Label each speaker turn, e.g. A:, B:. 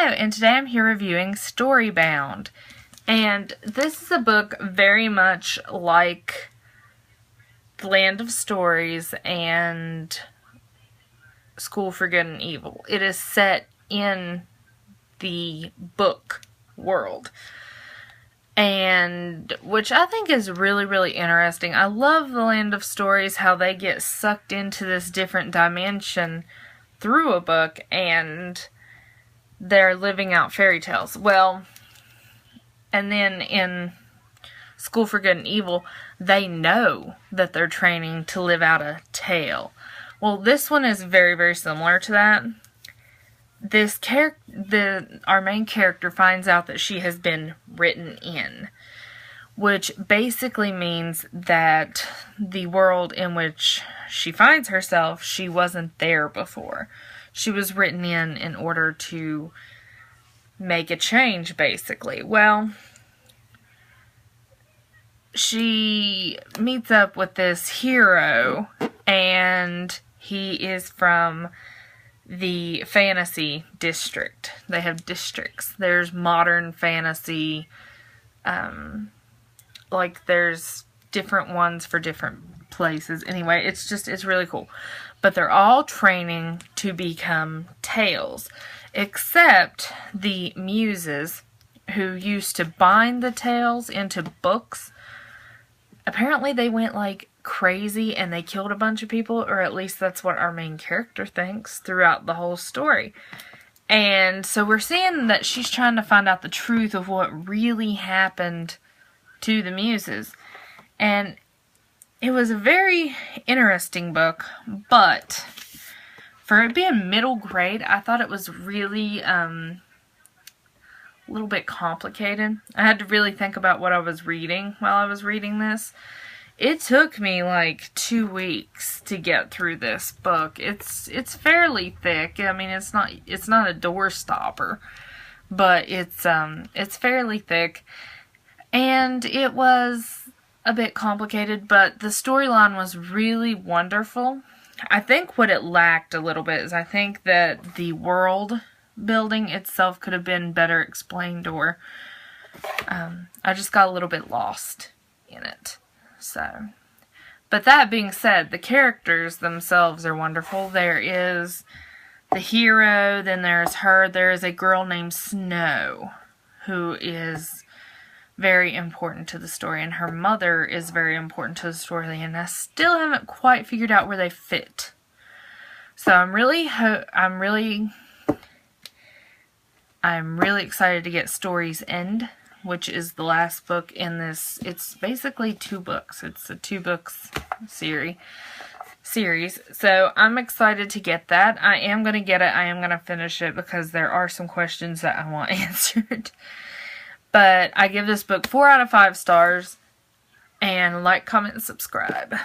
A: and today I'm here reviewing Storybound. And this is a book very much like The Land of Stories and School for Good and Evil. It is set in the book world, and which I think is really, really interesting. I love The Land of Stories, how they get sucked into this different dimension through a book, and they're living out fairy tales. Well, and then in School for Good and Evil, they know that they're training to live out a tale. Well, this one is very, very similar to that. Our main character finds out that she has been written in, which basically means that the world in which she finds herself, she wasn't there before. She was written in order to make a change, basically. Well, she meets up with this hero, and he is from the fantasy district. They have districts. There's modern fantasy, like there's different ones for different places. Anyway, it's really cool. But they're all training to become tales, except the muses who used to bind the tales into books. Apparently they went like crazy and they killed a bunch of people, or at least that's what our main character thinks throughout the whole story. And so we're seeing that she's trying to find out the truth of what really happened to the muses. And it was a very interesting book, but for it being middle grade, I thought it was really a little bit complicated. I had to really think about what I was reading while I was reading this. It took me like 2 weeks to get through this book. It's fairly thick. I mean, it's not a door stopper, but it's fairly thick, and it was a bit complicated, but the storyline was really wonderful. I think what it lacked a little bit is I think that the world building itself could have been better explained, or I just got a little bit lost in it. So, but that being said, the characters themselves are wonderful. There is the hero, then there's her. There is a girl named Snow who is very important to the story, and her mother is very important to the story, and I still haven't quite figured out where they fit. So I'm really excited to get Story's End, which is the last book in this. It's basically 2 books. It's a 2 books series. So I'm excited to get that. I am going to get it. I am going to finish it because there are some questions that I want answered. But I give this book 4 out of 5 stars. And like, comment, and subscribe.